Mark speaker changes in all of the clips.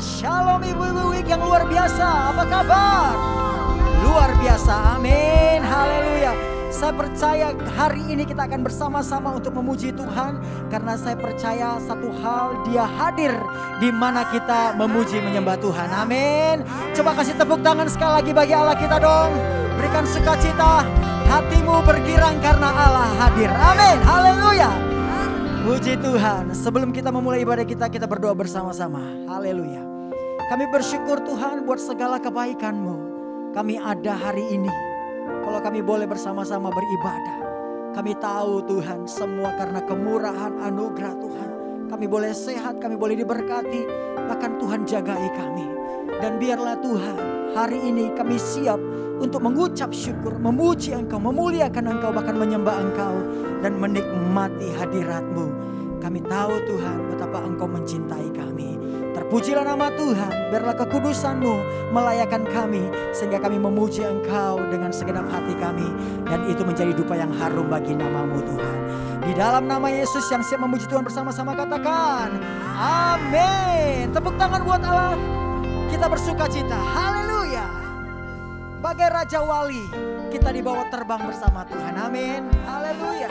Speaker 1: Shalom ibu-ibu Wik yang luar biasa. Apa kabar? Luar biasa. Amin. Haleluya. Saya percaya hari ini kita akan bersama-sama untuk memuji Tuhan. Karena saya percaya satu hal, Dia hadir di mana kita memuji menyembah Tuhan. Amin. Coba kasih tepuk tangan sekali lagi bagi Allah kita dong. Berikan sukacita. Hatimu bergirang karena Allah hadir. Amin. Haleluya. Puji Tuhan. Sebelum kita memulai ibadah kita, kita berdoa bersama-sama. Haleluya. Kami bersyukur Tuhan buat segala kebaikan-Mu. Kami ada hari ini. Kalau kami boleh bersama-sama beribadah. Kami tahu Tuhan semua karena kemurahan anugerah Tuhan. Kami boleh sehat, kami boleh diberkati. Bahkan Tuhan jagai kami. Dan biarlah Tuhan hari ini kami siap untuk mengucap syukur, memuji Engkau, memuliakan Engkau, bahkan menyembah Engkau. Dan menikmati hadirat-Mu. Kami tahu Tuhan betapa Engkau mencintai kami. Terpujilah nama Tuhan, biarlah kekudusan-Mu melayakan kami. Sehingga kami memuji Engkau dengan segenap hati kami. Dan itu menjadi dupa yang harum bagi nama-Mu Tuhan. Di dalam nama Yesus yang siap memuji Tuhan bersama-sama katakan amin. Tepuk tangan buat Allah. Kita bersuka cita. Haleluya. Bagai Raja Wali kita dibawa terbang bersama Tuhan. Amin. Haleluya.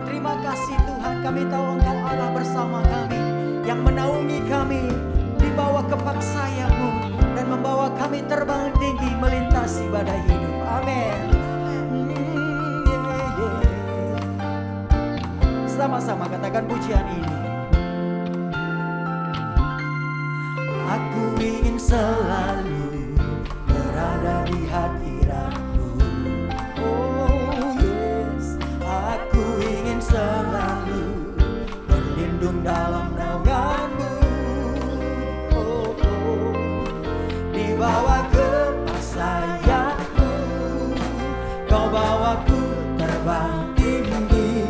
Speaker 1: Terima kasih Tuhan, kami tahu Engkau Allah bersama kami, yang menaungi kami di bawah kepak sayap-Mu dan membawa kami terbang tinggi melintasi badai hidup. Amin. Sama-sama katakan pujian ini. Aku ingin selalu berada di hadirat-Mu. Oh yes, aku ingin selalu berlindung dalam naungan-Mu. Oh, oh. Di bawah kepak sayap-Mu, Kau bawaku terbang tinggi,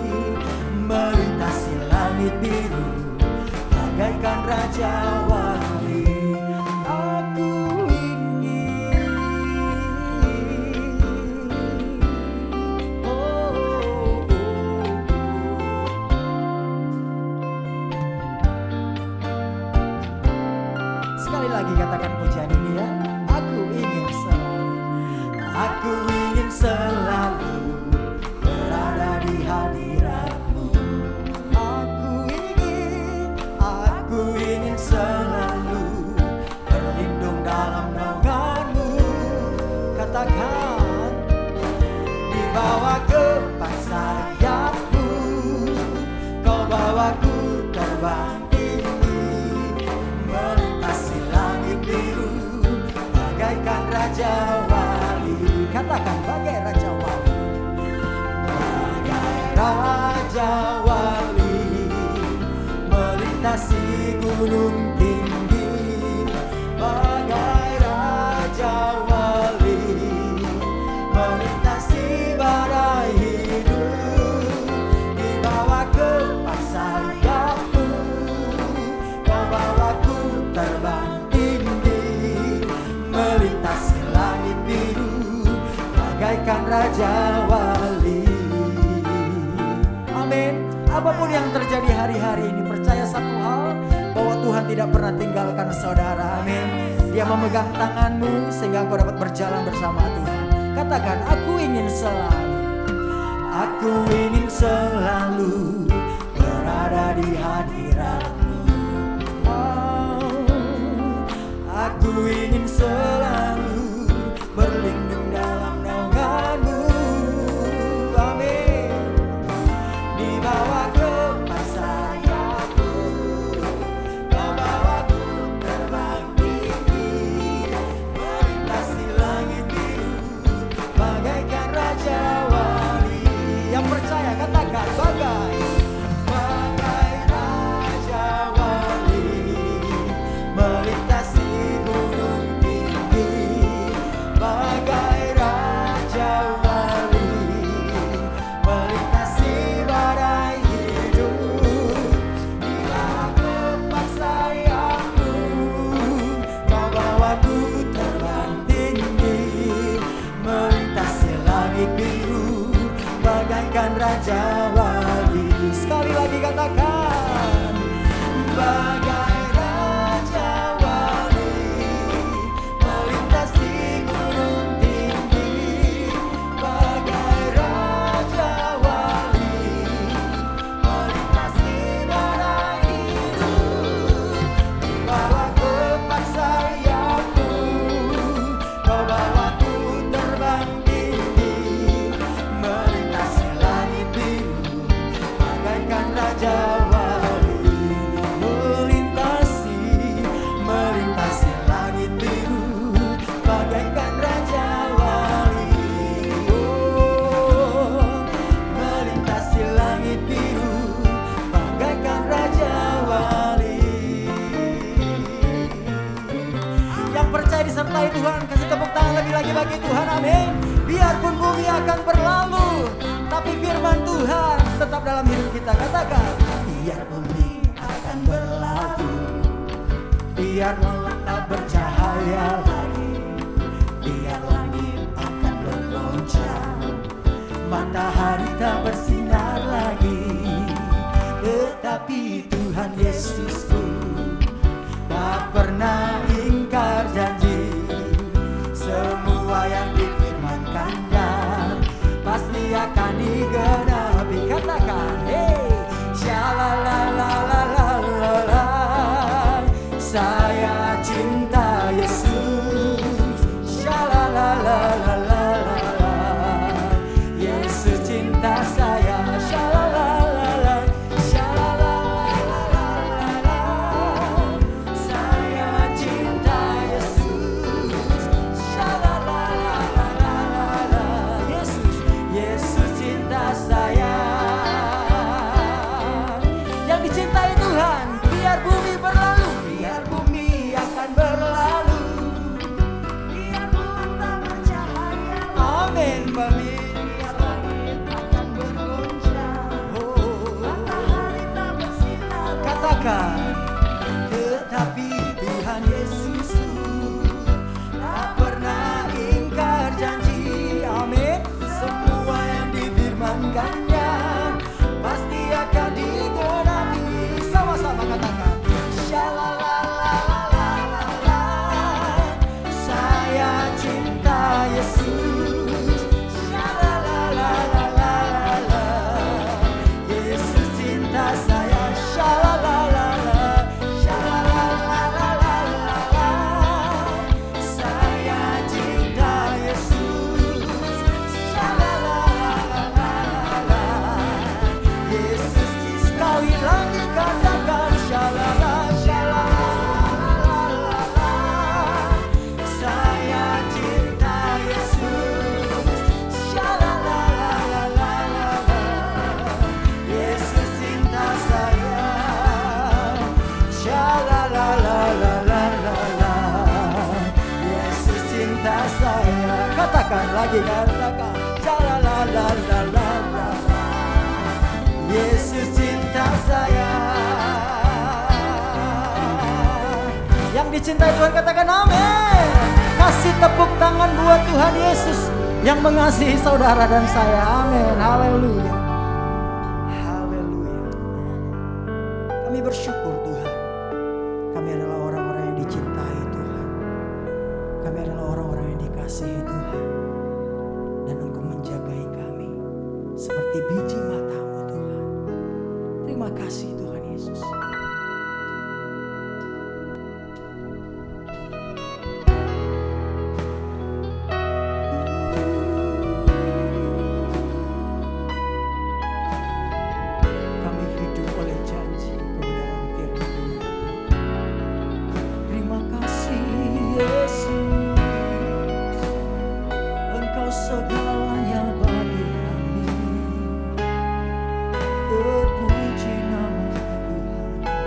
Speaker 1: melintasi langit biru, bagaikan Raja Wali. Lagi katakan pujian ini ya. Aku ingin selalu berada di hadirat-Mu. Aku ingin selalu berlindung dalam naungan-Mu. Katakan di bawah kepak sayap-Mu, Kau bawaku terbang bagaikan Raja Wali. Katakan bagai Raja Wali. Bagai Raja Wali melintasi gunung tinggi. Bagai Raja Wali melintasi badai hidup. Di bawah kepak sayap-Mu, Kau bawaku terbang melintasi langit biru, bagaikan Raja Wali. Amin. Apapun yang terjadi hari-hari ini, percaya satu hal, bahwa Tuhan tidak pernah tinggalkan saudara. Amin. Dia memegang tanganmu sehingga engkau dapat berjalan bersama Tuhan. Katakan, aku ingin selalu berada di hadirat-Mu. Aku ingin selalu berlindung dalam naungan-Mu. Amin. Di bawah kepak sayap-Mu, Kau bawaku terbang tinggi, melintasi langit biru, bagaikan Raja Wali. Yang percaya katakan bagai katakan bagai Raja Wali melintasi gunung tinggi, bagai Raja Wali melintasi badai hidup. Bawa kepak sayapmu, kau bawaku terbang tinggi, melintasi langit biru bagaikan Raja Wali. Melintasi langit biru bagaikan Raja Wali. Oh, melintasi langit biru bagaikan Raja Wali. Yang percaya disertai Tuhan, kasih tepuk tangan lebih lagi bagi Tuhan, amin. Biarpun bumi akan berlalu, tapi firman Tuhan tetap dalam hidup kita. Katakan, biar bumi akan berlalu, biar malam tak bercahaya lagi, biar langit akan bergoncang, matahari tak bersinar lagi, tetapi Tuhan Yesusku tak pernah ingkar janji. Semua yang difirmankannya pasti akan digenapi. Katakan, hey, shalalalalala, saya cinta Yesus. Shalalalalala, Yesus cinta saya. Shalalalala, shalalalalala, saya cinta Yesus. Shalalalalala, Yesus cinta saya. Yang dicintai Tuhan, biar bumi berlalu, biar bumi akan berlalu, biar malam tak bercahaya, amin, biar langit akan bergoncang, matahari tak bersinar. Katakan, tetapi Tuhan Yesusku tak pernah ingkar janji, amin. Semua yang difirmankannya pasti akan digenapi. Sama-sama katakan, shalalalalala, saya cinta Yesus. Shalalalalala, Yesus cinta saya. Shalalalala, shalalalalala, saya cinta Yesus. Shalalalalala, Yesus sekali lagi katakan, shalala, shalalalalala, saya cinta Yesus. Shalalalalala, Yesus cinta saya. Shalalalalala, Yesus cinta saya. Katakan lagi, katakan, shalalalalala, Yesus cinta saya. Yang dicintai Tuhan katakan amin. Kasih tepuk tangan buat Tuhan Yesus yang mengasihi saudara dan saya. Amin. Haleluya. Haleluya. Kami bersyukur Tuhan. Kami adalah orang-orang yang dicintai Tuhan. Kami adalah orang-orang yang dikasihi Tuhan. Dan Engkau menjagai kami seperti biji mata-Mu Tuhan. Terima kasih Tuhan Yesus. Kami hidup oleh janji kebenaran firman-Mu. Terima kasih Yesus, Engkau segalanya bagi kami. Terpuji nama Tuhan.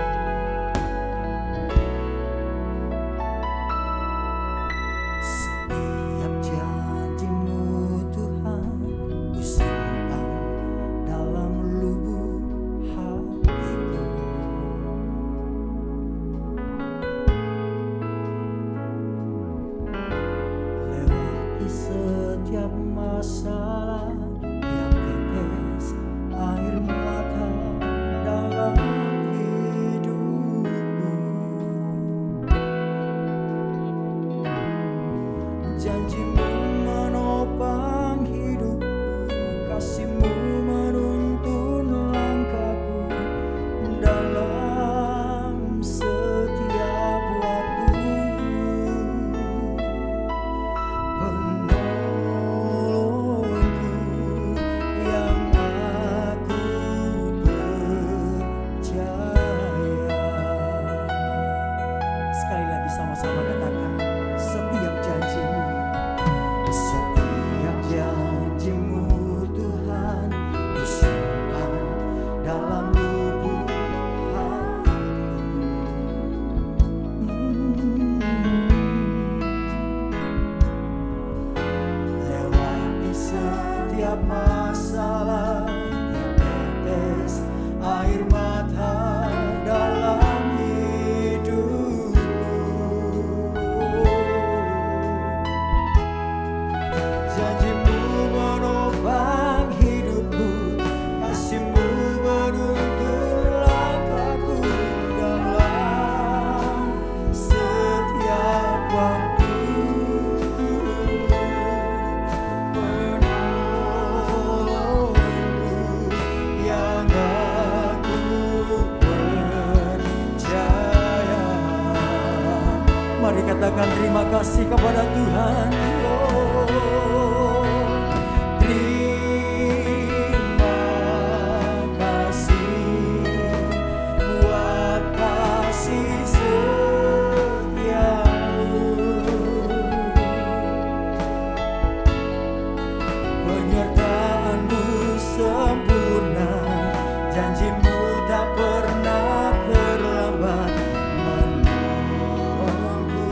Speaker 1: katakan terima kasih kepada Tuhan. Oh, terima kasih buat kasih setiamu, penyertaanmu sempurna, janjimu tak pernah terlambat menolongku.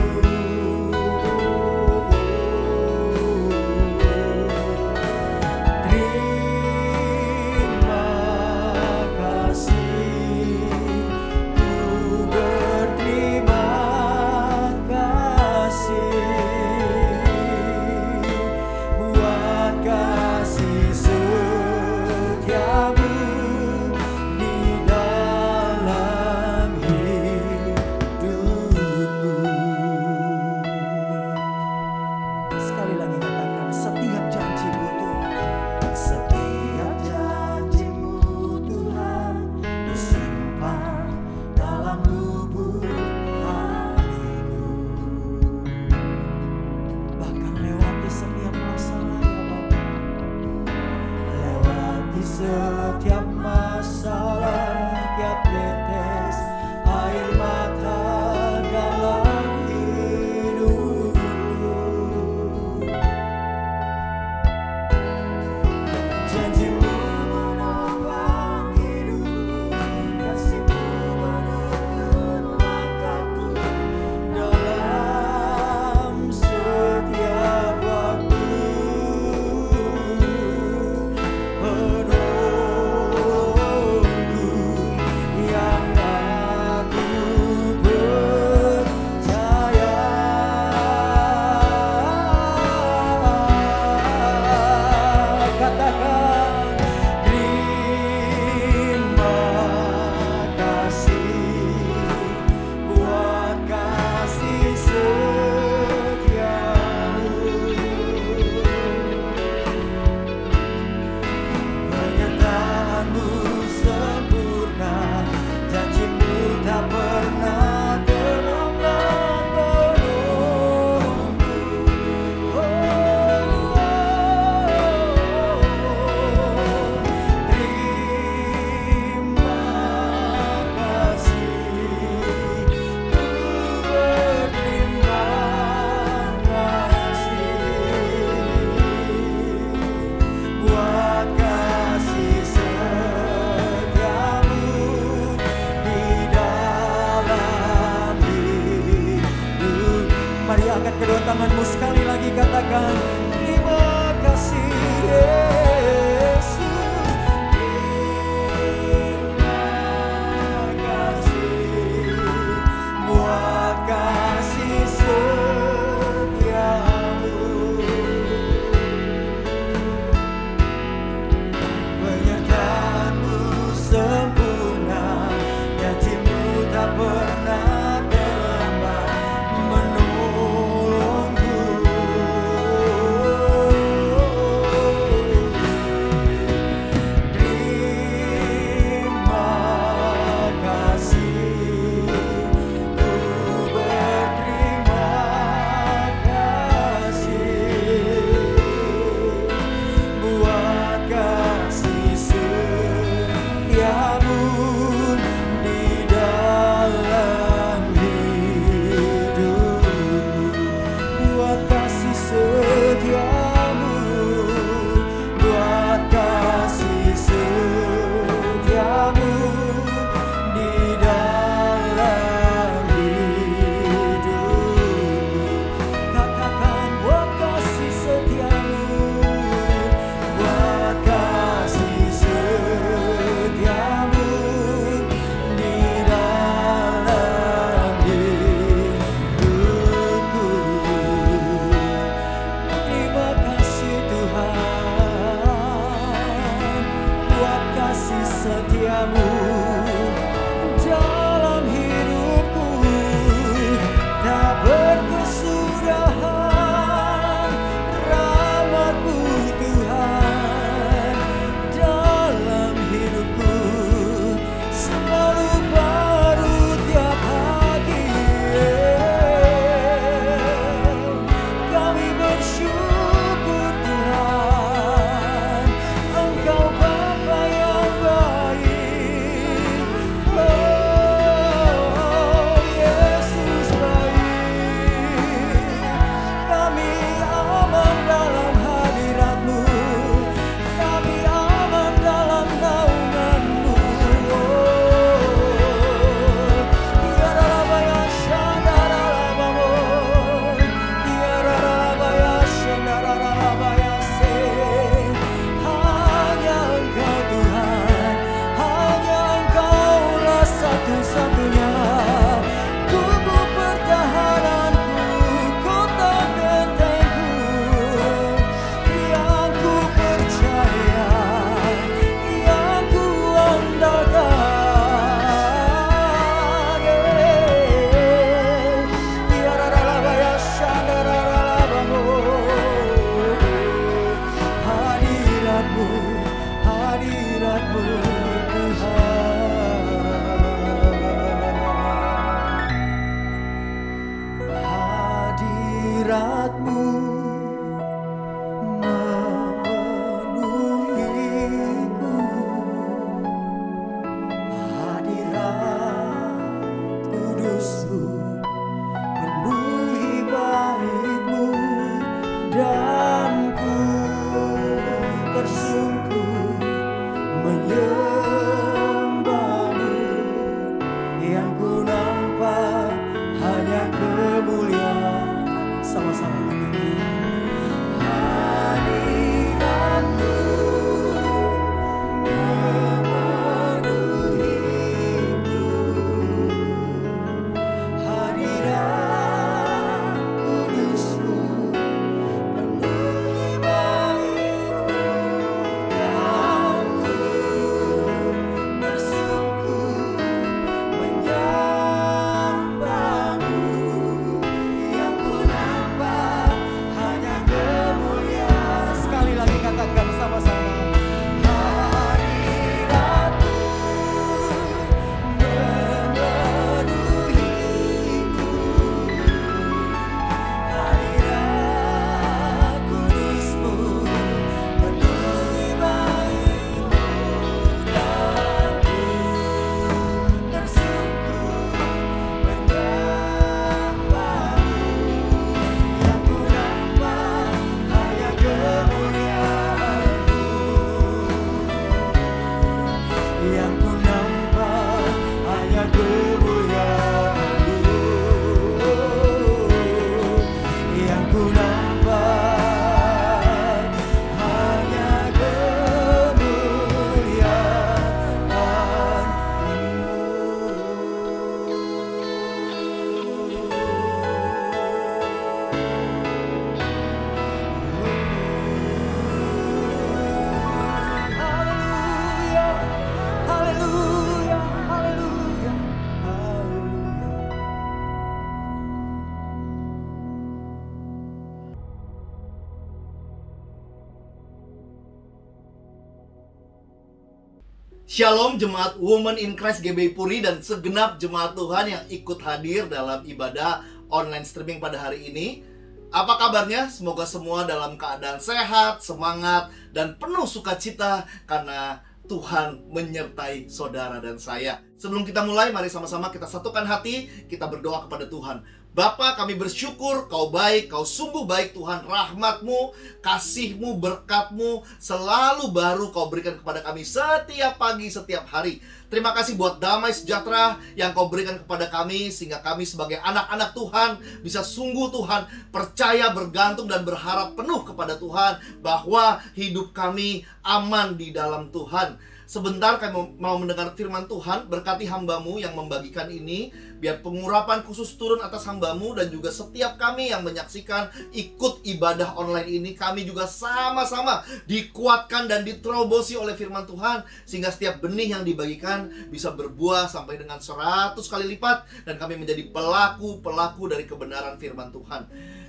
Speaker 2: Shalom jemaat Women in Christ GBI Puri dan segenap jemaat Tuhan yang ikut hadir dalam ibadah online streaming pada hari ini. Apa kabarnya? Semoga semua dalam keadaan sehat, semangat, dan penuh sukacita karena Tuhan menyertai saudara dan saya. Sebelum kita mulai, mari sama-sama kita satukan hati, kita berdoa kepada Tuhan. Bapa, kami bersyukur Kau baik, Kau sungguh baik Tuhan. Rahmat-Mu, kasih-Mu, berkat-Mu selalu baru Kau berikan kepada kami setiap pagi, setiap hari. Terima kasih buat damai sejahtera yang Kau berikan kepada kami, sehingga kami sebagai anak-anak Tuhan bisa sungguh Tuhan percaya, bergantung, dan berharap penuh kepada Tuhan bahwa hidup kami aman di dalam Tuhan. Sebentar kami mau mendengar firman Tuhan. Berkati hamba-Mu yang membagikan ini, biar pengurapan khusus turun atas hamba-Mu dan juga setiap kami yang menyaksikan ikut ibadah online ini. Kami juga sama-sama dikuatkan dan diterobosi oleh firman Tuhan, sehingga setiap benih yang dibagikan bisa berbuah sampai dengan 100 kali lipat, dan kami menjadi pelaku-pelaku dari kebenaran firman Tuhan.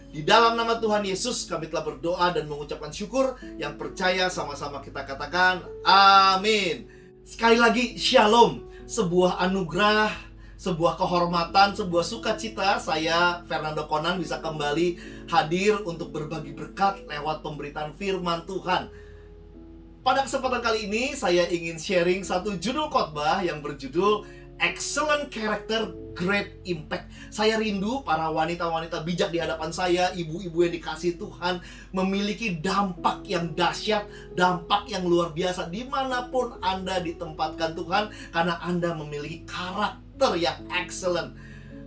Speaker 2: Di dalam nama Tuhan Yesus kami telah berdoa dan mengucapkan syukur. Yang percaya sama-sama kita katakan amin. Sekali lagi shalom. Sebuah anugerah, sebuah kehormatan, sebuah sukacita saya Fernando Conan bisa kembali hadir untuk berbagi berkat lewat pemberitaan firman Tuhan. Pada kesempatan kali ini saya ingin sharing satu judul khotbah yang berjudul Excellent Character, Great Impact. Saya rindu para wanita-wanita bijak di hadapan saya, ibu-ibu yang dikasihi Tuhan, memiliki dampak yang dahsyat, dampak yang luar biasa dimanapun Anda ditempatkan Tuhan, karena Anda memiliki karakter yang excellent.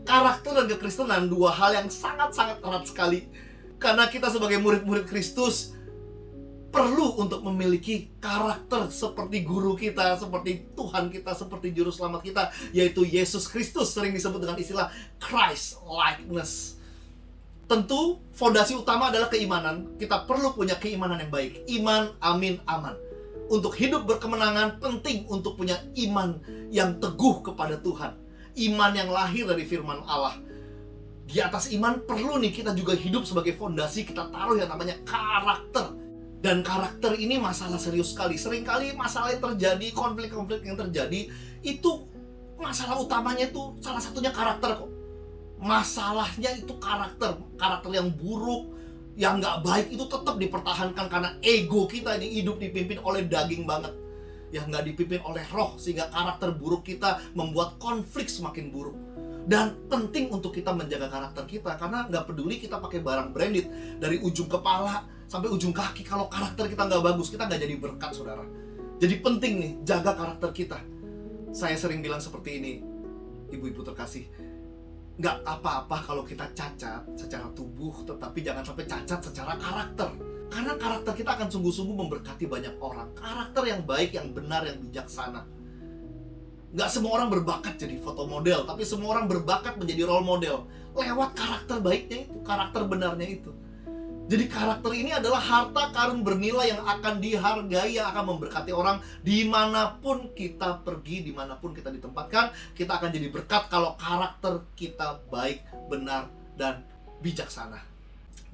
Speaker 2: Karakter dan kekristenan dua hal yang sangat-sangat erat sekali. Karena kita sebagai murid-murid Kristus perlu untuk memiliki karakter seperti guru kita, seperti Tuhan kita, seperti juru selamat kita, yaitu Yesus Kristus, sering disebut dengan istilah Christ likeness. Tentu fondasi utama adalah keimanan. Kita perlu punya keimanan yang baik. Iman, amin, aman. Untuk hidup berkemenangan penting untuk punya iman yang teguh kepada Tuhan. Iman yang lahir dari firman Allah. Di atas iman perlu nih kita juga hidup sebagai fondasi, kita taruh yang namanya karakter. Dan karakter ini masalah serius sekali. Seringkali masalah yang terjadi, konflik-konflik yang terjadi, itu masalah utamanya itu salah satunya karakter kok. Masalahnya itu karakter. Karakter yang buruk, yang gak baik itu tetap dipertahankan karena ego kita ini hidup dipimpin oleh daging banget. Yang gak dipimpin oleh roh, sehingga karakter buruk kita membuat konflik semakin buruk. Dan penting untuk kita menjaga karakter kita, karena gak peduli kita pakai barang branded dari ujung kepala sampai ujung kaki, kalau karakter kita nggak bagus, kita nggak jadi berkat, saudara. Jadi penting nih, jaga karakter kita. Saya sering bilang seperti ini, ibu-ibu terkasih, nggak apa-apa kalau kita cacat secara tubuh, tetapi jangan sampai cacat secara karakter. Karena karakter kita akan sungguh-sungguh memberkati banyak orang. Karakter yang baik, yang benar, yang bijaksana. Nggak semua orang berbakat jadi foto model, tapi semua orang berbakat menjadi role model lewat karakter baiknya itu, karakter benarnya itu. Jadi karakter ini adalah harta karun bernilai yang akan dihargai, yang akan memberkati orang dimanapun kita pergi, dimanapun kita ditempatkan. Kita akan jadi berkat kalau karakter kita baik, benar, dan bijaksana.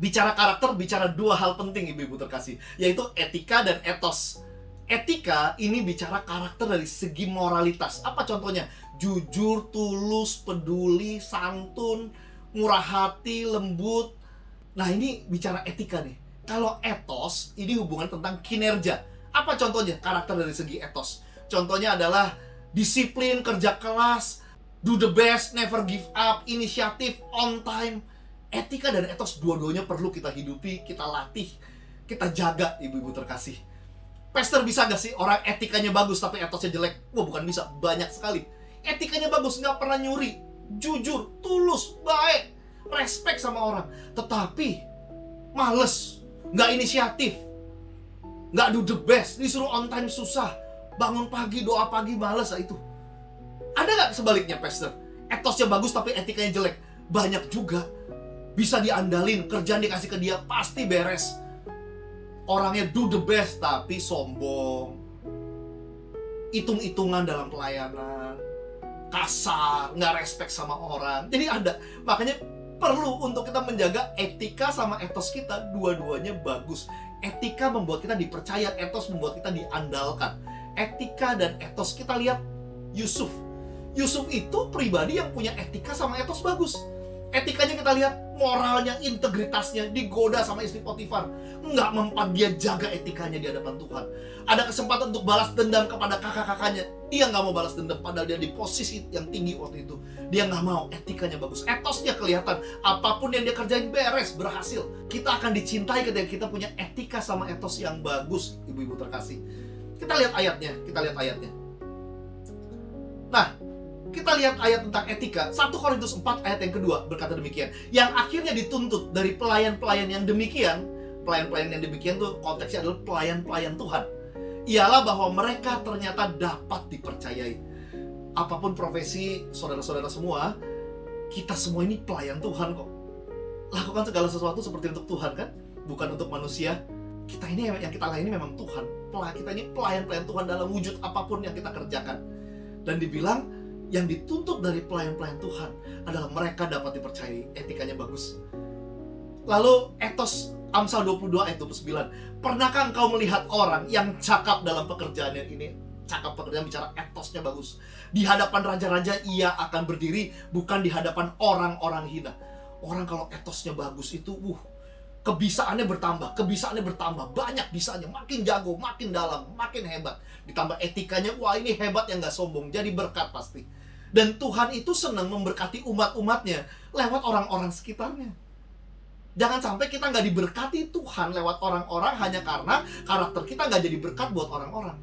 Speaker 2: Bicara karakter, bicara dua hal penting ibu-ibu terkasih, yaitu etika dan etos. Etika ini bicara karakter dari segi moralitas. Apa contohnya? Jujur, tulus, peduli, santun, murah hati, lembut. Nah, ini bicara etika nih. Kalau etos, ini hubungan tentang kinerja. Apa contohnya? Karakter dari segi etos. Contohnya adalah disiplin, kerja keras, do the best, never give up, inisiatif, on time. Etika dan etos dua-duanya perlu kita hidupi, kita latih, kita jaga, ibu-ibu terkasih. Pastor, bisa gak sih orang etikanya bagus tapi etosnya jelek? Wah, bukan bisa, banyak sekali. Etikanya bagus, gak pernah nyuri, jujur, tulus, baik, respect sama orang, tetapi males, nggak inisiatif, nggak do the best, disuruh on time susah, bangun pagi, doa pagi males, itu. Ada nggak sebaliknya, pastor? Etosnya bagus tapi etikanya jelek? Banyak juga. Bisa diandalin, kerjaan dikasih ke dia pasti beres. Orangnya do the best tapi sombong, hitung-hitungan dalam pelayanan, kasar, nggak respect sama orang. Jadi ada, makanya perlu untuk kita menjaga etika sama etos kita, dua-duanya bagus. Etika membuat kita dipercaya, etos membuat kita diandalkan. etika dan etos. Kita lihat Yusuf. Yusuf itu pribadi yang punya etika sama etos bagus. Etikanya kita lihat, moralnya, integritasnya, digoda sama istri Potifar. Nggak mempan, dia jaga etikanya di hadapan Tuhan. Ada kesempatan untuk balas dendam kepada kakak-kakaknya. Dia nggak mau balas dendam, padahal dia di posisi yang tinggi waktu itu. Dia nggak mau, etikanya bagus. Etosnya kelihatan, apapun yang dia kerjain beres, berhasil. Kita akan dicintai ketika kita punya etika sama etos yang bagus, ibu-ibu terkasih. Kita lihat ayatnya. Nah, kita lihat ayat tentang etika. 1 Korintus 4 ayat yang kedua berkata demikian. Yang akhirnya dituntut dari pelayan-pelayan yang demikian. Pelayan-pelayan yang demikian tuh konteksnya adalah pelayan-pelayan Tuhan. Ialah bahwa mereka ternyata dapat dipercayai. Apapun profesi saudara-saudara semua, kita semua ini pelayan Tuhan kok. Lakukan segala sesuatu seperti untuk Tuhan kan? Bukan untuk manusia. Kita ini yang kita layani memang Tuhan. Kita ini pelayan-pelayan Tuhan dalam wujud apapun yang kita kerjakan. Dan dibilang yang dituntut dari pelayan-pelayan Tuhan adalah mereka dapat dipercayai, etikanya bagus. Lalu etos Amsal 22 ayat 29. Pernahkah engkau melihat orang yang cakap dalam pekerjaannya ini? Cakap pekerjaan bicara etosnya bagus. Di hadapan raja-raja ia akan berdiri, bukan di hadapan orang-orang hina. Orang kalau etosnya bagus itu, kebisaannya bertambah, banyak bisanya, makin jago, makin dalam, makin hebat. Ditambah etikanya, wah ini hebat yang gak sombong, jadi berkat pasti. Dan Tuhan itu senang memberkati umat-umatnya lewat orang-orang sekitarnya. Jangan sampai kita gak diberkati Tuhan lewat orang-orang hanya karena karakter kita gak jadi berkat buat orang-orang.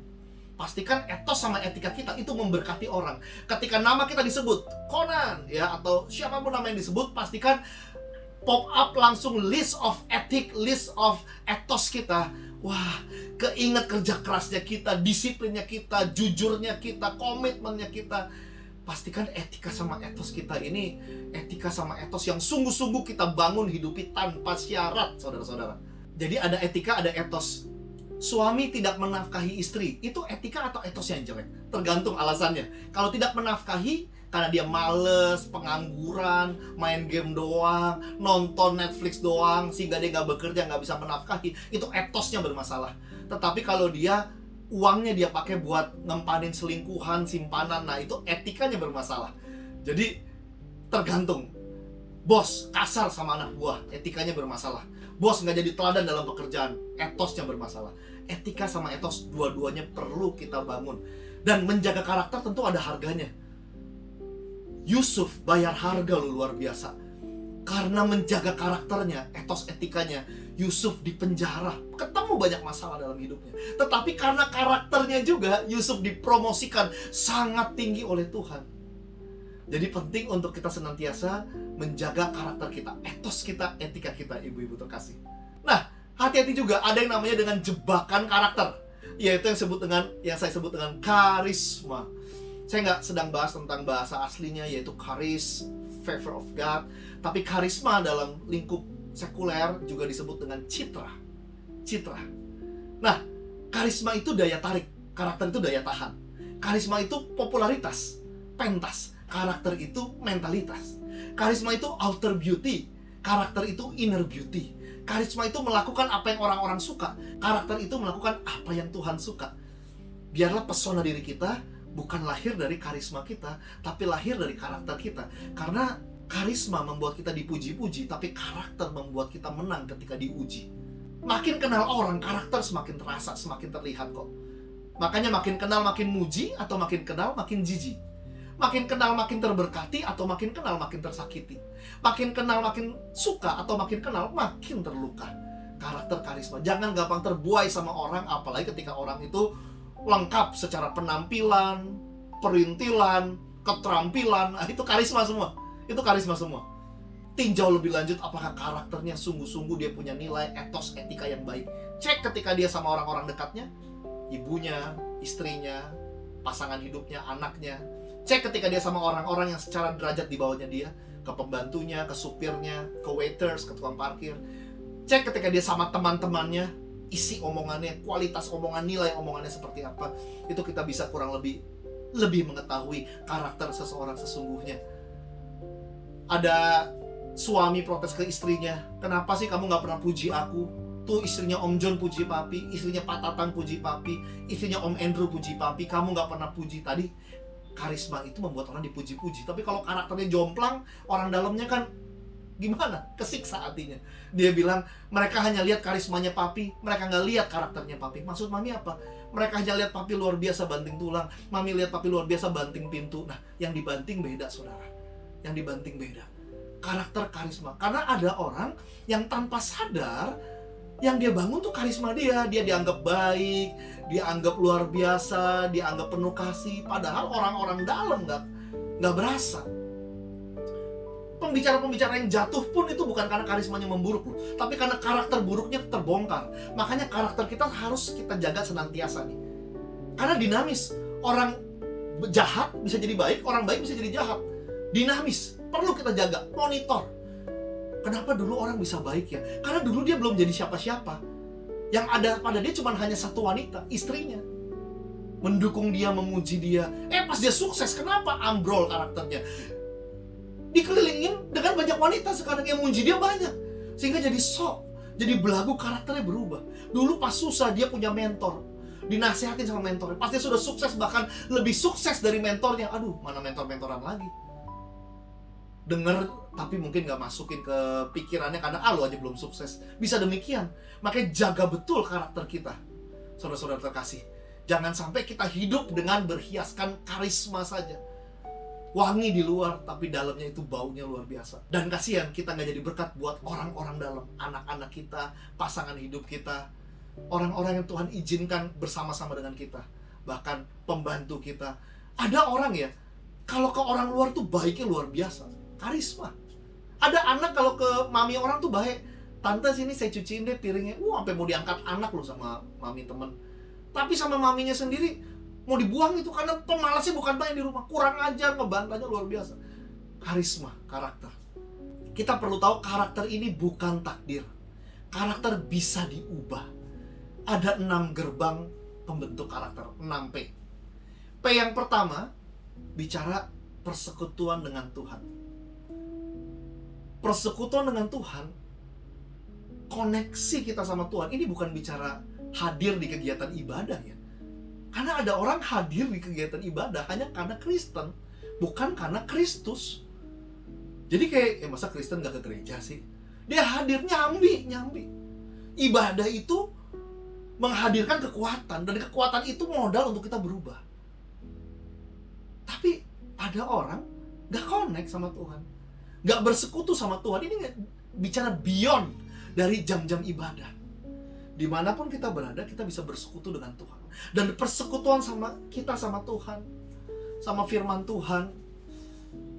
Speaker 2: Pastikan etos sama etika kita itu memberkati orang. Ketika nama kita disebut Conan ya, atau siapapun nama yang disebut, pastikan pop up langsung list of ethic, list of etos kita. Wah, keinget kerja kerasnya kita, disiplinnya kita, jujurnya kita, komitmennya kita. Pastikan etika sama etos kita ini etika sama etos yang sungguh-sungguh kita bangun hidupi tanpa syarat, saudara-saudara. Jadi ada etika, ada etos. Suami tidak menafkahi istri, itu etika atau etos yang jelek? Tergantung alasannya. Kalau tidak menafkahi karena dia males, pengangguran, main game doang, nonton Netflix doang, sehingga dia nggak bekerja, nggak bisa menafkahi, itu etosnya bermasalah. Tetapi kalau dia uangnya dia pakai buat ngempanin selingkuhan, simpanan, nah itu etikanya bermasalah. Jadi tergantung. Bos kasar sama anak buah, etikanya bermasalah. Bos nggak jadi teladan dalam pekerjaan, etosnya bermasalah. Etika sama etos dua-duanya perlu kita bangun. Dan menjaga karakter tentu ada harganya. Yusuf bayar harga luar biasa. Karena menjaga karakternya, etos etikanya, Yusuf dipenjara. Ketemu banyak masalah dalam hidupnya. Tetapi karena karakternya juga, Yusuf dipromosikan sangat tinggi oleh Tuhan. Jadi penting untuk kita senantiasa menjaga karakter kita, etos kita, etika kita, ibu-ibu terkasih. Nah, hati-hati juga ada yang namanya dengan jebakan karakter, yaitu yang saya sebut dengan karisma. Saya nggak sedang bahas tentang bahasa aslinya, yaitu charis, favor of God. Tapi karisma dalam lingkup sekuler juga disebut dengan citra. Nah, karisma itu daya tarik, karakter itu daya tahan. Karisma itu popularitas, pentas. Karakter itu mentalitas. Karisma itu outer beauty, karakter itu inner beauty. Karisma itu melakukan apa yang orang-orang suka, karakter itu melakukan apa yang Tuhan suka. Biarlah pesona diri kita bukan lahir dari karisma kita, tapi lahir dari karakter kita. Karena karisma membuat kita dipuji-puji, tapi karakter membuat kita menang ketika diuji. Makin kenal orang, karakter semakin terasa, semakin terlihat kok. Makanya makin kenal makin muji, atau makin kenal makin jijik. Makin kenal makin terberkati, atau makin kenal makin tersakiti. Makin kenal makin suka, atau makin kenal makin terluka. Karakter karisma. Jangan gampang terbuai sama orang, apalagi ketika orang itu lengkap secara penampilan, perintilan, keterampilan. Nah, itu karisma semua. Itu karisma semua. Tinjau lebih lanjut apakah karakternya sungguh-sungguh dia punya nilai, etos, etika yang baik. Cek ketika dia sama orang-orang dekatnya, ibunya, istrinya, pasangan hidupnya, anaknya. Cek ketika dia sama orang-orang yang secara derajat di bawahnya dia, ke pembantunya, ke supirnya, ke waiters, ke tukang parkir. Cek ketika dia sama teman-temannya, isi omongannya, kualitas omongan, nilai omongannya seperti apa. Itu kita bisa kurang lebih mengetahui karakter seseorang sesungguhnya. Ada suami protes ke istrinya, kenapa sih kamu gak pernah puji aku? Tuh istrinya Om John puji papi, istrinya Pak Tatang puji papi, istrinya Om Andrew puji papi, kamu gak pernah puji. Tadi karisma itu membuat orang dipuji-puji. Tapi kalau karakternya jomplang, orang dalamnya kan gimana? Kesiksa hatinya. Dia bilang mereka hanya lihat karismanya papi, mereka gak lihat karakternya papi. Maksud mami apa? Mereka hanya lihat papi luar biasa banting tulang, mami lihat papi luar biasa banting pintu. Nah, yang dibanting beda saudara. Yang dibanting beda. Karakter karisma. Karena ada orang yang tanpa sadar, yang dia bangun tuh karisma dia dianggap baik, dia anggap luar biasa, dia anggap penuh kasih, padahal orang-orang dalam nggak berasa. Pembicara-pembicara yang jatuh pun itu bukan karena karismanya memburuk loh, tapi karena karakter buruknya terbongkar. Makanya karakter kita harus kita jaga senantiasa nih, karena dinamis. Orang jahat bisa jadi baik, orang baik bisa jadi jahat. Dinamis, perlu kita jaga, monitor. Kenapa dulu orang bisa baik ya? Karena dulu dia belum jadi siapa-siapa. Yang ada pada dia cuma hanya satu wanita, istrinya. Mendukung dia, memuji dia. Pas dia sukses, kenapa ambrol karakternya? Dikelilingin dengan banyak wanita sekarang yang memuji dia banyak. Sehingga jadi sok, jadi belagu, karakternya berubah. Dulu pas susah dia punya mentor. Dinasehatin sama mentornya. Pas dia sudah sukses, bahkan lebih sukses dari mentornya. Aduh, mana mentor-mentoran lagi? Dengar tapi mungkin gak masukin ke pikirannya karena lu aja belum sukses. Bisa demikian. Makanya jaga betul karakter kita, saudara-saudara terkasih. Jangan sampai kita hidup dengan berhiaskan karisma saja, wangi di luar tapi dalamnya itu baunya luar biasa. Dan kasihan kita gak jadi berkat buat orang-orang dalam, anak-anak kita, pasangan hidup kita, orang-orang yang Tuhan izinkan bersama-sama dengan kita, bahkan pembantu kita. Ada orang ya, kalau ke orang luar tuh baiknya luar biasa, karisma. Ada anak kalau ke mami orang tuh baik. Tante sini saya cuciin deh piringnya. Sampai mau diangkat anak loh sama mami temen. Tapi sama maminya sendiri mau dibuang itu karena pemalasnya bukan main di rumah. Kurang ajar, ngebantahnya luar biasa. Karisma, karakter. Kita perlu tahu karakter ini bukan takdir. Karakter bisa diubah. Ada 6 gerbang pembentuk karakter, 6 P. P yang pertama bicara persekutuan dengan Tuhan. Persekutuan dengan Tuhan, koneksi kita sama Tuhan, ini bukan bicara hadir di kegiatan ibadah ya. Karena ada orang hadir di kegiatan ibadah hanya karena Kristen, bukan karena Kristus. Jadi kayak, masa Kristen gak ke gereja sih? Dia hadir nyambi. Ibadah itu menghadirkan kekuatan, dan kekuatan itu modal untuk kita berubah. Tapi ada orang gak connect sama Tuhan, gak bersekutu sama Tuhan. Ini bicara beyond dari jam-jam ibadah. Dimanapun kita berada, kita bisa bersekutu dengan Tuhan. Dan persekutuan sama kita sama Tuhan, sama firman Tuhan,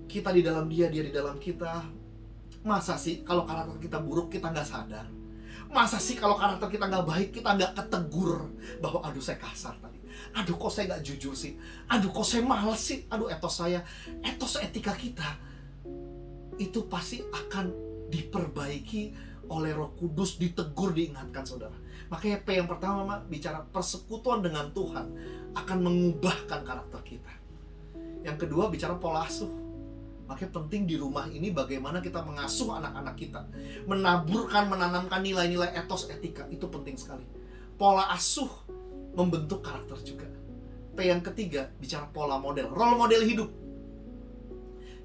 Speaker 2: kita di dalam dia di dalam kita. Masa sih kalau karakter kita buruk kita gak sadar? Masa sih kalau karakter kita gak baik kita gak ketegur bahwa aduh saya kasar tadi, aduh kok saya gak jujur sih, aduh kok saya males sih, aduh etos etika kita itu pasti akan diperbaiki oleh Roh Kudus, ditegur, diingatkan saudara. Makanya P yang pertama bicara persekutuan dengan Tuhan akan mengubahkan karakter kita. Yang kedua bicara pola asuh. Makanya penting di rumah ini bagaimana kita mengasuh anak-anak kita, menaburkan, menanamkan nilai-nilai etos etika, itu penting sekali. Pola asuh membentuk karakter juga. P yang ketiga bicara pola model, role model hidup.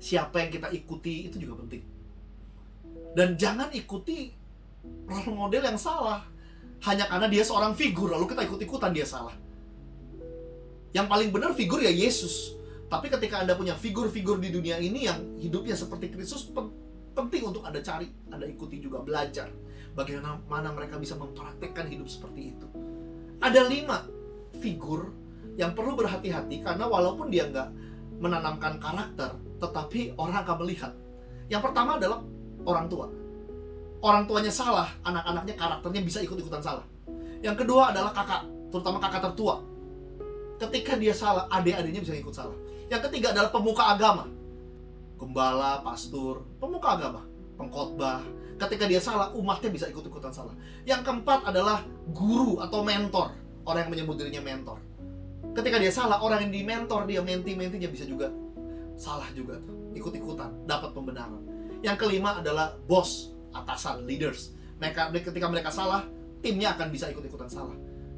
Speaker 2: Siapa yang kita ikuti itu juga penting. Dan jangan ikuti role model yang salah hanya karena dia seorang figur lalu kita ikut-ikutan dia salah. Yang paling benar figur ya Yesus. Tapi ketika Anda punya figur-figur di dunia ini yang hidupnya seperti Kristus, penting untuk Anda cari, Anda ikuti juga, belajar bagaimana mereka bisa mempraktekkan hidup seperti itu. Ada 5 figur yang perlu berhati-hati, karena walaupun dia nggak menanamkan karakter, tetapi orang akan melihat. Yang pertama adalah orang tua. Orang tuanya salah, anak-anaknya karakternya bisa ikut-ikutan salah. Yang kedua adalah kakak, terutama kakak tertua. Ketika dia salah, adik-adiknya bisa ikut salah. Yang ketiga adalah pemuka agama. Gembala, pastor, pemuka agama, pengkhotbah. Ketika dia salah, umatnya bisa ikut-ikutan salah. Yang keempat adalah guru atau mentor. Orang yang menyebut dirinya mentor. Ketika dia salah, orang yang di mentor dia, menti-mentinya bisa juga salah juga tuh, ikut-ikutan, dapat pembenaran. Yang kelima adalah bos, atasan, leaders. Ketika mereka salah, timnya akan bisa ikut-ikutan salah.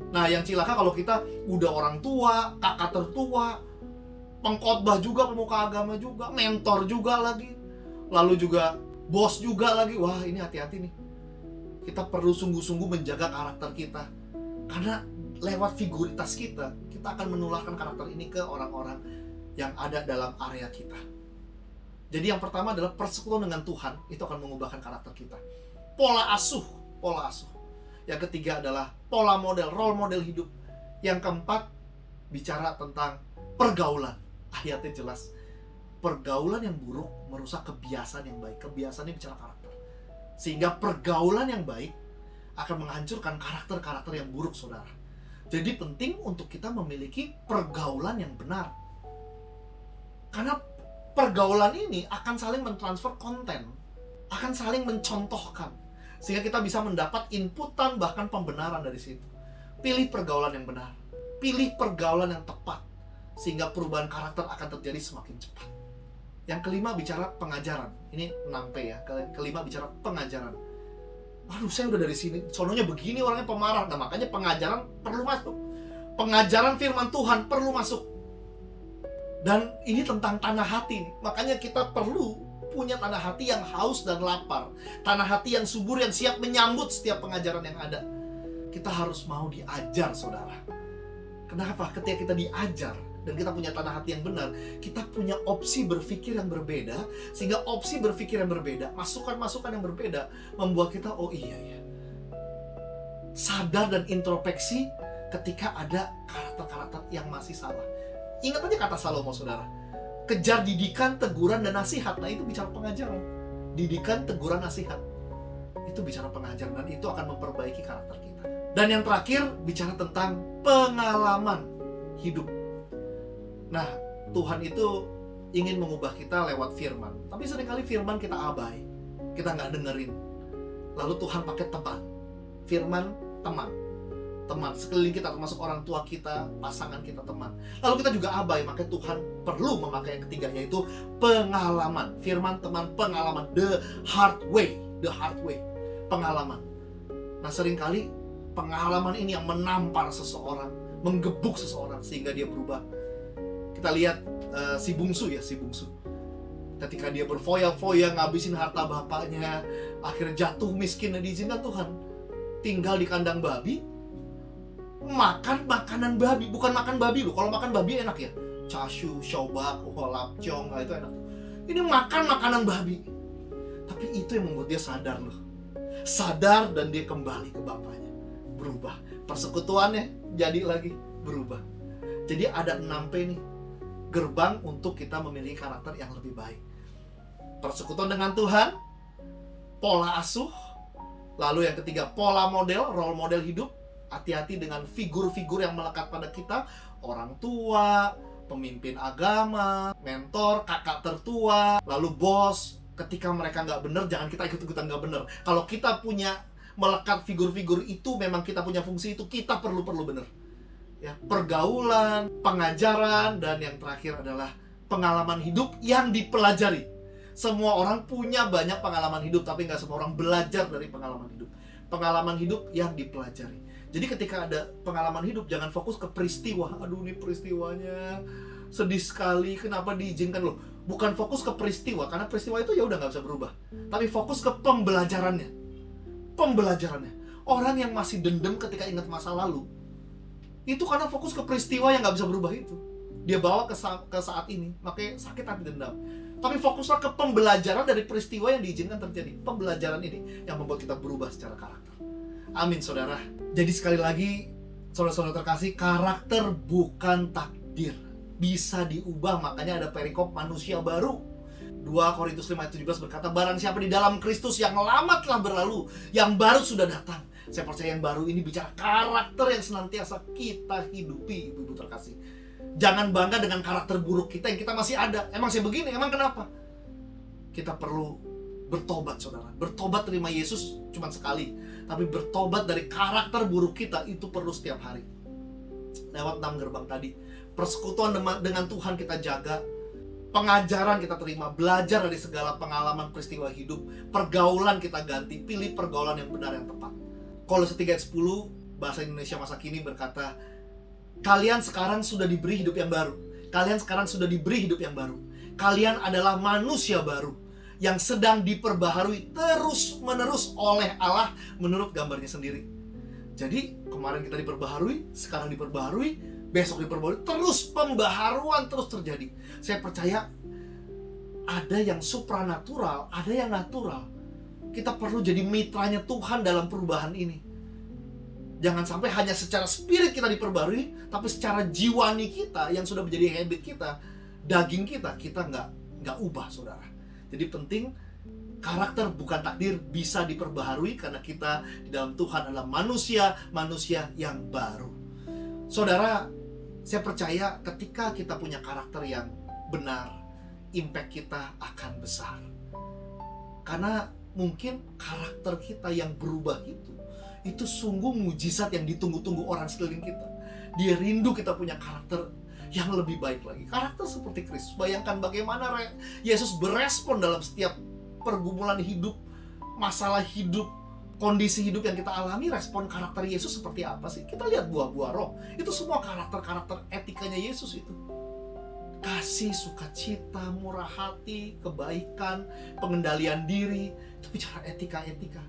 Speaker 2: Nah, yang cilaka kalau kita udah orang tua, kakak tertua, pengkhotbah juga, pemuka agama juga, mentor juga lagi, lalu juga bos juga lagi. Wah, ini hati-hati nih. Kita perlu sungguh-sungguh menjaga karakter kita. Karena lewat figuritas kita akan menularkan karakter ini ke orang-orang yang ada dalam area kita. Jadi yang pertama adalah persekutuan dengan Tuhan, itu akan mengubahkan karakter kita. Pola asuh. Yang ketiga adalah pola model, role model hidup. Yang keempat, bicara tentang pergaulan. Ayatnya jelas. Pergaulan yang buruk merusak kebiasaan yang baik. Kebiasaan ini bicara karakter. Sehingga pergaulan yang baik akan menghancurkan karakter-karakter yang buruk, saudara. Jadi penting untuk kita memiliki pergaulan yang benar. Karena pergaulan ini akan saling mentransfer konten, akan saling mencontohkan, sehingga kita bisa mendapat inputan bahkan pembenaran dari situ. Pilih pergaulan yang benar, pilih pergaulan yang tepat, sehingga perubahan karakter akan terjadi semakin cepat. Yang kelima bicara pengajaran. Ini 6P ya. Kelima bicara pengajaran. Waduh, saya udah dari sini, sononya begini, orangnya pemarah. Nah, makanya pengajaran perlu masuk. Pengajaran firman Tuhan perlu masuk. Dan ini tentang tanah hati nih. Makanya kita perlu punya tanah hati yang haus dan lapar. Tanah hati yang subur, yang siap menyambut setiap pengajaran yang ada. Kita harus mau diajar, saudara. Kenapa? Ketika kita diajar dan kita punya tanah hati yang benar, kita punya opsi berpikir yang berbeda. Sehingga opsi berpikir yang berbeda, masukan-masukan yang berbeda, membuat kita, oh iya ya, sadar dan introspeksi ketika ada karakter-karakter yang masih salah. Ingat aja kata Salomo, saudara. Kejar didikan, teguran, dan nasihat. Nah, itu bicara pengajaran. Didikan, teguran, nasihat. Itu bicara pengajaran, dan itu akan memperbaiki karakter kita. Dan yang terakhir, bicara tentang pengalaman hidup. Nah, Tuhan itu ingin mengubah kita lewat firman. Tapi seringkali firman kita abai. Kita nggak dengerin. Lalu Tuhan pakai teman. Firman, teman. Teman sekeliling kita, termasuk orang tua kita, pasangan kita, teman. Lalu kita juga abai, maka Tuhan perlu memakai yang ketiga, yaitu pengalaman. Firman, teman, pengalaman. The hard way. Pengalaman. Nah, seringkali pengalaman ini yang menampar seseorang, menggebuk seseorang sehingga dia berubah. Kita lihat si bungsu. Ketika dia berfoya-foya ngabisin harta bapaknya, akhirnya jatuh miskin dan diizinkan Tuhan tinggal di kandang babi, makan makanan babi. Bukan makan babi loh. Kalau makan babi enak ya, chashu, shobak, lapcong, nah itu enak. Ini makan makanan babi. Tapi itu yang membuat dia sadar loh. Sadar dan dia kembali ke bapaknya. Berubah. Persekutuannya jadi lagi berubah. Jadi ada 6P nih. Gerbang untuk kita memiliki karakter yang lebih baik. Persekutuan dengan Tuhan, pola asuh, lalu yang ketiga pola model, role model hidup. Hati-hati dengan figur-figur yang melekat pada kita, orang tua, pemimpin agama, mentor, kakak tertua, lalu bos. Ketika mereka nggak benar, jangan kita ikut-ikutan nggak benar. Kalau kita punya melekat figur-figur itu, memang kita punya fungsi itu, kita perlu benar. Ya, pergaulan, pengajaran, dan yang terakhir adalah pengalaman hidup yang dipelajari. Semua orang punya banyak pengalaman hidup, tapi nggak semua orang belajar dari pengalaman hidup. Pengalaman hidup yang dipelajari. Jadi ketika ada pengalaman hidup, jangan fokus ke peristiwa. Aduh, ini peristiwanya sedih sekali, kenapa diizinkan loh. Bukan fokus ke peristiwa, karena peristiwa itu ya udah nggak bisa berubah. Tapi fokus ke pembelajarannya. Orang yang masih dendam ketika ingat masa lalu, itu karena fokus ke peristiwa yang nggak bisa berubah itu. Dia bawa ke saat ini, makanya sakit hati dendam. Tapi fokuslah ke pembelajaran dari peristiwa yang diizinkan terjadi. Pembelajaran ini yang membuat kita berubah secara karakter. Amin, saudara. Jadi sekali lagi, saudara-saudara terkasih, karakter bukan takdir. Bisa diubah, makanya ada perikop manusia baru. 2 Korintus 5:17 berkata, barang siapa di dalam Kristus, yang lama telah berlalu, yang baru sudah datang. Saya percaya yang baru ini bicara karakter yang senantiasa kita hidupi, ibu-ibu terkasih. Jangan bangga dengan karakter buruk kita yang kita masih ada. Emang saya begini, emang kenapa? Kita perlu bertobat, saudara. Bertobat terima Yesus cuma sekali. Tapi bertobat dari karakter buruk kita itu perlu setiap hari. Lewat 6 gerbang tadi. Persekutuan dengan Tuhan kita jaga. Pengajaran kita terima. Belajar dari segala pengalaman peristiwa hidup. Pergaulan kita ganti. Pilih pergaulan yang benar, yang tepat. Kolose 3 ayat 10 bahasa Indonesia masa kini berkata, kalian sekarang sudah diberi hidup yang baru. Kalian sekarang sudah diberi hidup yang baru. Kalian adalah manusia baru yang sedang diperbaharui terus-menerus oleh Allah menurut gambarnya sendiri. Jadi kemarin kita diperbaharui, sekarang diperbaharui, besok diperbaharui, terus pembaharuan terus terjadi. Saya percaya ada yang supranatural, ada yang natural. Kita perlu jadi mitranya Tuhan dalam perubahan ini. Jangan sampai hanya secara spirit kita diperbarui, tapi secara jiwani kita yang sudah menjadi habit kita, daging kita nggak ubah, saudara. Jadi penting, karakter bukan takdir bisa diperbaharui karena kita di dalam Tuhan adalah manusia yang baru. Saudara, saya percaya ketika kita punya karakter yang benar, impact kita akan besar. Karena mungkin karakter kita yang berubah itu sungguh mujizat yang ditunggu-tunggu orang sekeliling kita. Dia rindu kita punya karakter yang lebih baik lagi. Karakter seperti Kristus. Bayangkan bagaimana Yesus berespon dalam setiap pergumulan hidup, masalah hidup, kondisi hidup yang kita alami. Respon karakter Yesus seperti apa sih? Kita lihat buah-buah roh. Itu semua karakter-karakter etikanya Yesus itu. Kasih, sukacita, murah hati, kebaikan, pengendalian diri. Itu bicara etika-etika.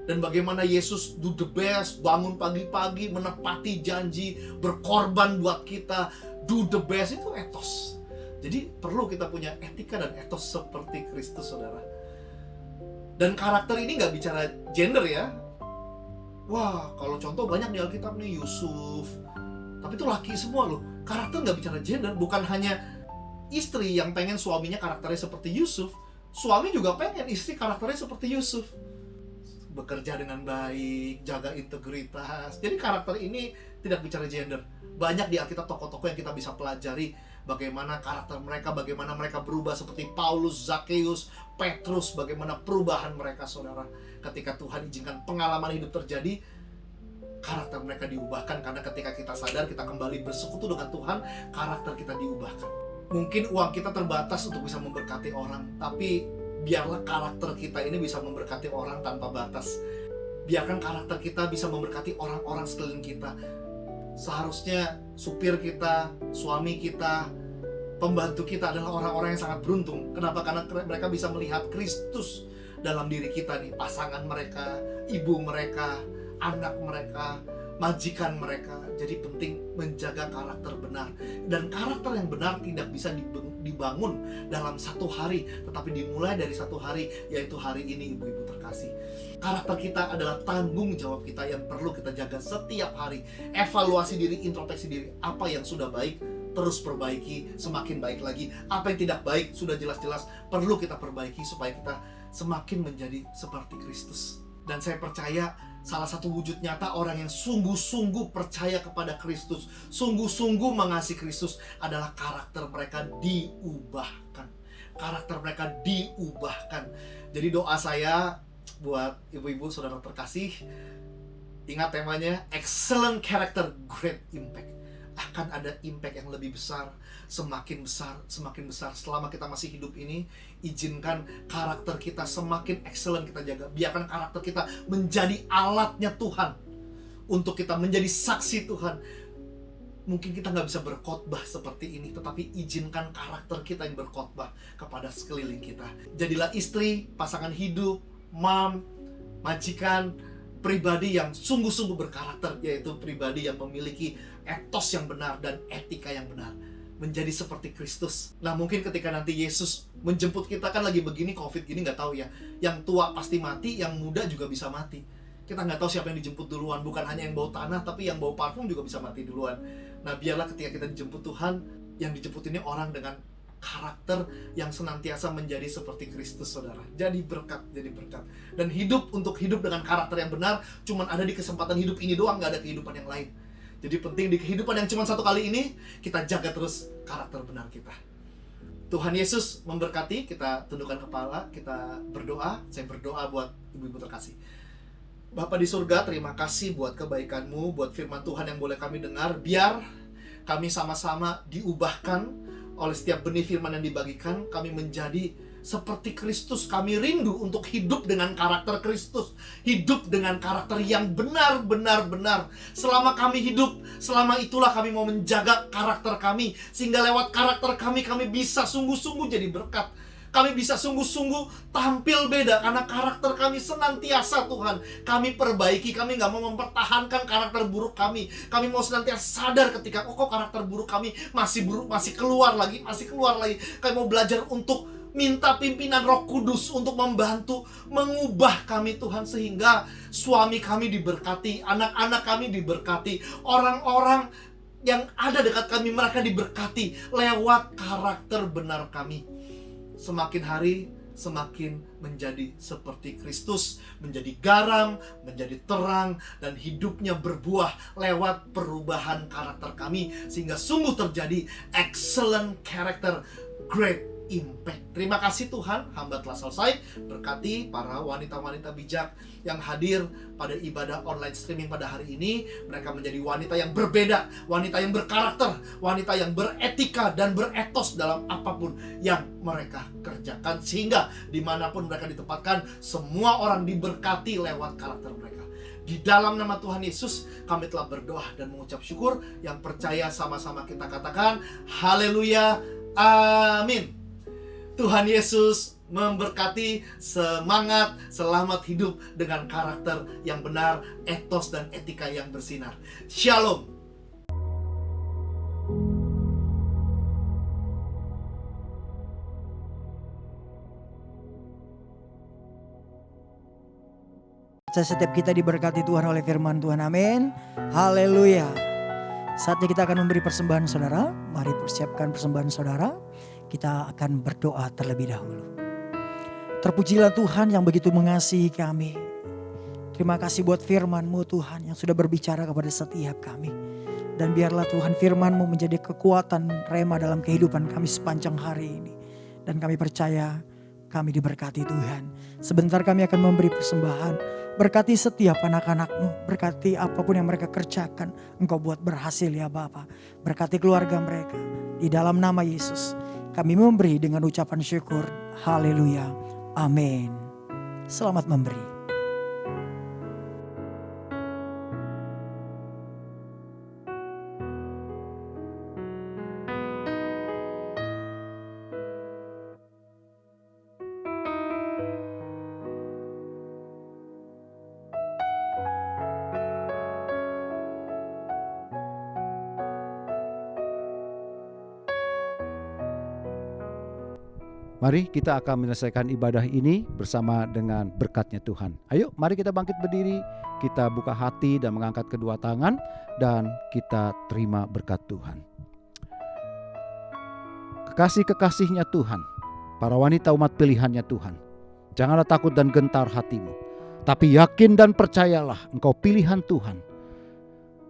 Speaker 2: Dan bagaimana Yesus do the best, bangun pagi-pagi, menepati janji, berkorban buat kita, do the best, itu etos. Jadi perlu kita punya etika dan etos seperti Kristus, saudara. Dan karakter ini nggak bicara gender ya. Wah, kalau contoh banyak di Alkitab nih, Yusuf. Tapi itu laki semua loh. Karakter nggak bicara gender, bukan hanya istri yang pengen suaminya karakternya seperti Yusuf. Suami juga pengen istri karakternya seperti Yusuf. Bekerja dengan baik, jaga integritas. Jadi karakter ini tidak bicara gender. Banyak di Alkitab tokoh-tokoh yang kita bisa pelajari bagaimana karakter mereka, bagaimana mereka berubah seperti Paulus, Zakheus, Petrus, bagaimana perubahan mereka, saudara. Ketika Tuhan izinkan pengalaman hidup terjadi, karakter mereka diubahkan karena ketika kita sadar kita kembali bersekutu dengan Tuhan, karakter kita diubahkan. Mungkin uang kita terbatas untuk bisa memberkati orang, tapi biarlah karakter kita ini bisa memberkati orang tanpa batas. Biarkan karakter kita bisa memberkati orang-orang sekeliling kita. Seharusnya supir kita, suami kita, pembantu kita adalah orang-orang yang sangat beruntung. Kenapa? Karena mereka bisa melihat Kristus dalam diri kita nih. Pasangan mereka, ibu mereka, anak mereka, majikan mereka. Jadi penting menjaga karakter benar. Dan karakter yang benar tidak bisa dibangun dalam satu hari, tetapi dimulai dari satu hari, yaitu hari ini, ibu-ibu terkasih. Karakter kita adalah tanggung jawab kita yang perlu kita jaga setiap hari. Evaluasi diri, introspeksi diri. Apa yang sudah baik, terus perbaiki, semakin baik lagi. Apa yang tidak baik, sudah jelas-jelas perlu kita perbaiki supaya kita semakin menjadi seperti Kristus. Dan saya percaya salah satu wujud nyata orang yang sungguh-sungguh percaya kepada Kristus, sungguh-sungguh mengasihi Kristus adalah karakter mereka diubahkan. Karakter mereka diubahkan. Jadi doa saya buat ibu-ibu saudara terkasih, ingat temanya excellent character, great impact. Akan ada impact yang lebih besar, semakin besar selama kita masih hidup ini. Izinkan karakter kita semakin excellent kita jaga. Biarkan karakter kita menjadi alatnya Tuhan untuk kita menjadi saksi Tuhan. Mungkin kita nggak bisa berkhotbah seperti ini, tetapi izinkan karakter kita yang berkhotbah kepada sekeliling kita. Jadilah istri, pasangan hidup, mom, majikan, pribadi yang sungguh-sungguh berkarakter, yaitu pribadi yang memiliki etos yang benar dan etika yang benar, menjadi seperti Kristus. Nah, mungkin ketika nanti Yesus menjemput kita, kan lagi begini, COVID gini, nggak tahu ya, yang tua pasti mati, yang muda juga bisa mati. Kita nggak tahu siapa yang dijemput duluan. Bukan hanya yang bau tanah, tapi yang bau parfum juga bisa mati duluan. Nah, biarlah ketika kita dijemput Tuhan, yang dijemput ini orang dengan karakter yang senantiasa menjadi seperti Kristus, saudara. Jadi berkat. Dan hidup dengan karakter yang benar cuman ada di kesempatan hidup ini doang, nggak ada kehidupan yang lain. Jadi penting di kehidupan yang cuma satu kali ini, kita jaga terus karakter benar kita. Tuhan Yesus memberkati. Kita tundukkan kepala, kita berdoa. Saya berdoa buat ibu-ibu terkasih. Bapa di surga, terima kasih buat kebaikan-Mu, buat firman Tuhan yang boleh kami dengar. Biar kami sama-sama diubahkan oleh setiap benih firman yang dibagikan, kami menjadi seperti Kristus. Kami rindu untuk hidup dengan karakter Kristus, hidup dengan karakter yang benar-benar. Selama kami hidup, selama itulah kami mau menjaga karakter kami, sehingga lewat karakter kami bisa sungguh-sungguh jadi berkat. Kami bisa sungguh-sungguh tampil beda karena karakter kami senantiasa, Tuhan, kami perbaiki. Kami gak mau mempertahankan karakter buruk kami. Kami mau senantiasa sadar ketika kok karakter buruk kami masih buruk, masih keluar lagi. Kami mau belajar untuk minta pimpinan Roh Kudus untuk membantu mengubah kami, Tuhan, sehingga suami kami diberkati, anak-anak kami diberkati, orang-orang yang ada dekat kami, mereka diberkati lewat karakter benar kami. Semakin hari semakin menjadi seperti Kristus, menjadi garam, menjadi terang, dan hidupnya berbuah lewat perubahan karakter kami, sehingga sungguh terjadi excellent character, great impact. Terima kasih Tuhan, hamba telah selesai. Berkati para wanita-wanita bijak yang hadir pada ibadah online streaming pada hari ini. Mereka menjadi wanita yang berbeda, wanita yang berkarakter, wanita yang beretika dan beretos dalam apapun yang mereka kerjakan, sehingga dimanapun mereka ditempatkan, semua orang diberkati lewat karakter mereka. Di dalam nama Tuhan Yesus kami telah berdoa dan mengucap syukur. Yang percaya sama-sama kita katakan haleluya, amin. Tuhan Yesus memberkati. Semangat, selamat hidup dengan karakter yang benar, etos dan etika yang bersinar. Shalom.
Speaker 1: Setiap kita diberkati Tuhan oleh firman Tuhan, amin. Haleluya. Saatnya kita akan memberi persembahan saudara. Mari persiapkan persembahan saudara. Kita akan berdoa terlebih dahulu. Terpujilah Tuhan yang begitu mengasihi kami. Terima kasih buat firman-Mu Tuhan yang sudah berbicara kepada setiap kami. Dan biarlah Tuhan firman-Mu menjadi kekuatan rema dalam kehidupan kami sepanjang hari ini. Dan kami percaya kami diberkati Tuhan. Sebentar kami akan memberi persembahan. Berkati setiap anak-anak-Mu. Berkati apapun yang mereka kerjakan. Engkau buat berhasil ya Bapa. Berkati keluarga mereka. Di dalam nama Yesus kami memberi dengan ucapan syukur. Haleluya. Amin. Selamat memberi.
Speaker 3: Mari kita akan menyelesaikan ibadah ini bersama dengan berkatnya Tuhan. Ayo mari kita bangkit berdiri, kita buka hati dan mengangkat kedua tangan dan kita terima berkat Tuhan. Kekasih-kekasihnya Tuhan, para wanita umat pilihannya Tuhan, janganlah takut dan gentar hatimu, tapi yakin dan percayalah engkau pilihan Tuhan.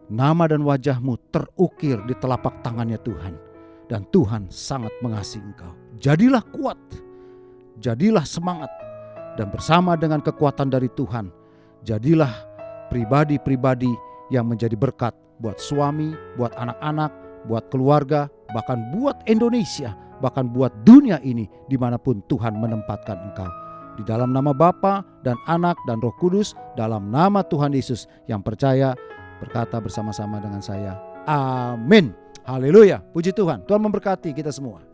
Speaker 3: Nama dan wajahmu terukir di telapak tangannya Tuhan, dan Tuhan sangat mengasihi engkau. Jadilah kuat, jadilah semangat, dan bersama dengan kekuatan dari Tuhan, jadilah pribadi-pribadi yang menjadi berkat buat suami, buat anak-anak, buat keluarga, bahkan buat Indonesia, bahkan buat dunia ini dimanapun Tuhan menempatkan engkau. Di dalam nama Bapa dan Anak dan Roh Kudus, dalam nama Tuhan Yesus yang percaya, berkata bersama-sama dengan saya, amin. Haleluya, puji Tuhan. Tuhan memberkati kita semua.